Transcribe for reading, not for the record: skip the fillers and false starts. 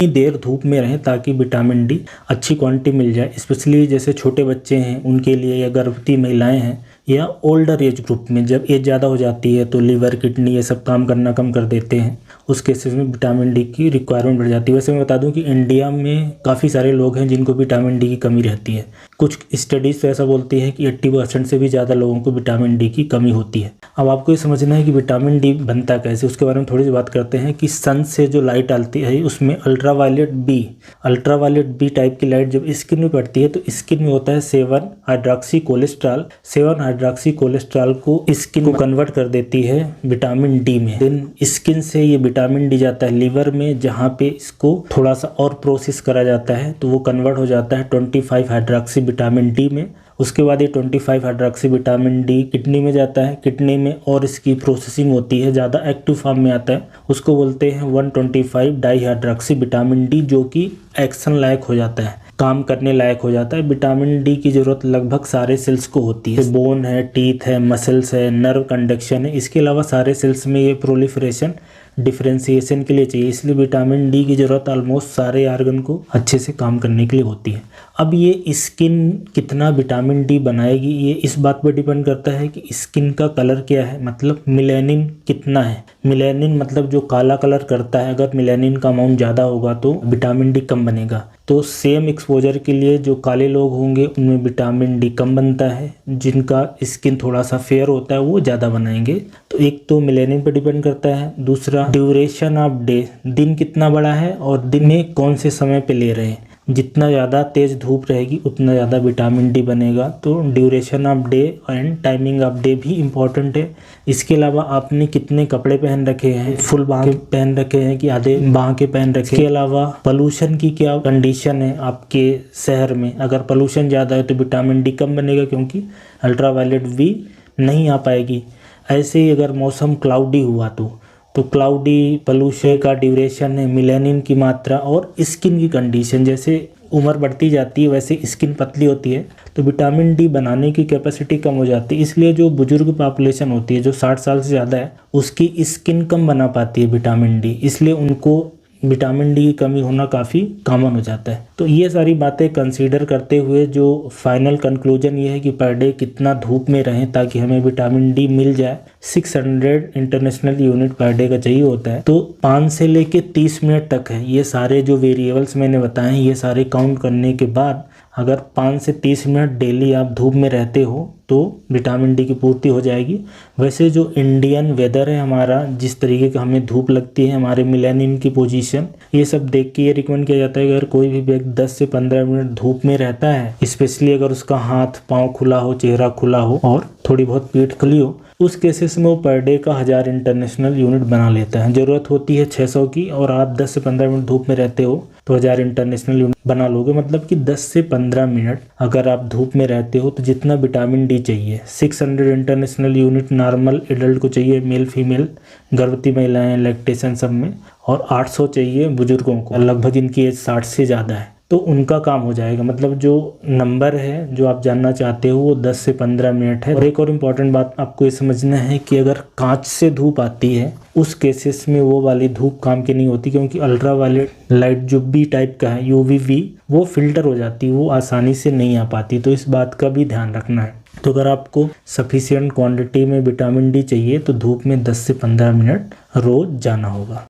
देर धूप में रहें ताकि विटामिन डी अच्छी क्वांटिटी मिल जाए। स्पेशली जैसे छोटे बच्चे हैं उनके लिए, या गर्भवती महिलाएं हैं, या ओल्डर एज ग्रुप में जब एज ज़्यादा हो जाती है तो लीवर, किडनी ये सब काम करना कम कर देते हैं, उस केसेस में विटामिन डी की रिक्वायरमेंट बढ़ जाती है। वैसे मैं बता दूं कि इंडिया में काफ़ी सारे लोग हैं जिनको विटामिन डी की कमी रहती है। कुछ स्टडीज़ तो ऐसा बोलती है कि 80% से भी ज़्यादा लोगों को विटामिन डी की कमी होती है। अब आपको ये समझना है कि विटामिन डी बनता कैसे, उसके बारे में थोड़ी सी बात करते हैं। कि सन से जो लाइट आती है उसमें अल्ट्रावायलेट बी टाइप की लाइट जब स्किन में पड़ती है तो स्किन में होता है 7 हाइड्रॉक्सी कोलेस्ट्रॉल। 7 हाइड्रॉक्सी कोलेस्ट्रॉल को स्किन को कन्वर्ट कर देती है विटामिन डी में। देन स्किन से ये विटामिन डी जाता है लीवर में, जहाँ पे इसको थोड़ा सा और प्रोसेस करा जाता है तो वो कन्वर्ट हो जाता है 25 हाइड्रॉक्सी विटामिन डी में। उसके बाद ये 25 हाइड्रॉक्सी विटामिन डी किडनी में जाता है। किडनी में और इसकी प्रोसेसिंग होती है, ज़्यादा एक्टिव फॉर्म में आता है, उसको बोलते हैं 125 डाई हाइड्रॉक्सी विटामिन डी, जो कि एक्शन लायक हो जाता है, काम करने लायक हो जाता है। विटामिन डी की ज़रूरत लगभग सारे सेल्स को होती है। बोन है, टीथ है, मसल्स है, नर्व कंडक्शन है, इसके अलावा सारे सेल्स में ये प्रोलिफरेशन, डिफ्रेंसिएशन के लिए चाहिए। इसलिए विटामिन डी की ज़रूरत ऑलमोस्ट सारे ऑर्गन को अच्छे से काम करने के लिए होती है। अब ये स्किन कितना विटामिन डी बनाएगी ये इस बात पर डिपेंड करता है कि स्किन का कलर क्या है, मतलब मिलेनिन कितना है। मिलेनिन मतलब जो काला कलर करता है, अगर मिलेनिन का अमाउंट ज़्यादा होगा तो विटामिन डी कम बनेगा। तो सेम एक्सपोजर के लिए जो काले लोग होंगे उनमें विटामिन डी कम बनता है, जिनका स्किन थोड़ा सा फेयर होता है वो ज़्यादा बनाएंगे। तो एक तो मिलेनिन पर डिपेंड करता है, दूसरा ड्यूरेशन ऑफ डे, दिन कितना बड़ा है और दिन में कौन से समय पे ले रहे हैं। जितना ज़्यादा तेज़ धूप रहेगी उतना ज़्यादा विटामिन डी बनेगा। तो duration of day and timing of day भी इम्पॉर्टेंट है। इसके अलावा आपने कितने कपड़े पहन रखे हैं, फुल बांह के पहन रखे हैं कि आधे बांह के पहन रखे हैं। इसके अलावा पोल्यूशन की क्या कंडीशन है आपके शहर में, अगर पोल्यूशन ज़्यादा है तो विटामिन डी कम बनेगा क्योंकि अल्ट्रावायलेट वी नहीं आ पाएगी। ऐसे ही अगर मौसम क्लाउडी हुआ तो क्लाउडी, पोल्यूशन का ड्यूरेशन है, मिलेनिन की मात्रा और स्किन की कंडीशन, जैसे उम्र बढ़ती जाती है वैसे स्किन पतली होती है तो विटामिन डी बनाने की कैपेसिटी कम हो जाती है। इसलिए जो बुजुर्ग पॉपुलेशन होती है जो 60 साल से ज़्यादा है उसकी स्किन कम बना पाती है विटामिन डी, इसलिए उनको विटामिन डी की कमी होना काफ़ी कॉमन हो जाता है। तो ये सारी बातें कंसीडर करते हुए जो फाइनल कंक्लूजन ये है कि पर डे कितना धूप में रहें ताकि हमें विटामिन डी मिल जाए। 600 इंटरनेशनल यूनिट पर डे का चाहिए होता है। तो 5 से लेके 30 मिनट तक है। ये सारे जो वेरिएबल्स मैंने बताए हैं ये सारे काउंट करने के बाद अगर 5 से 30 मिनट डेली आप धूप में रहते हो तो विटामिन डी की पूर्ति हो जाएगी। वैसे जो इंडियन वेदर है हमारा, जिस तरीके का हमें धूप लगती है, हमारे मिलेनिन की पोजीशन, ये सब देख के ये रिकमेंड किया जाता है कि अगर कोई भी व्यक्ति 10 से 15 मिनट धूप में रहता है, स्पेशली अगर उसका हाथ पाँव खुला हो, चेहरा खुला हो और थोड़ी बहुत पीठ खुली हो, उस केसेस में वो पर डे का 1000 इंटरनेशनल यूनिट बना लेता है। ज़रूरत होती है 600 की और आप 10 से 15 मिनट धूप में रहते हो तो 1000 इंटरनेशनल यूनिट बना लोगे। मतलब कि 10 से 15 मिनट अगर आप धूप में रहते हो तो जितना विटामिन डी चाहिए, 600 इंटरनेशनल यूनिट नॉर्मल एडल्ट को चाहिए, मेल फीमेल, गर्भवती महिलाएं, लैक्टेशन सब में, और 800 चाहिए बुजुर्गों को, लगभग जिनकी एज 60 से ज़्यादा है, तो उनका काम हो जाएगा। मतलब जो नंबर है जो आप जानना चाहते हो वो 10 से 15 मिनट है। और एक और इम्पॉर्टेंट बात आपको ये समझना है कि अगर कांच से धूप आती है उस केसेस में वो वाली धूप काम की नहीं होती, क्योंकि अल्ट्रावायलेट लाइट जो बी टाइप का है, UVV, वो फिल्टर हो जाती है, वो आसानी से नहीं आ पाती। तो इस बात का भी ध्यान रखना है। तो अगर आपको सफिशिएंट क्वांटिटी में विटामिन डी चाहिए तो धूप में 10 से 15 मिनट रोज जाना होगा।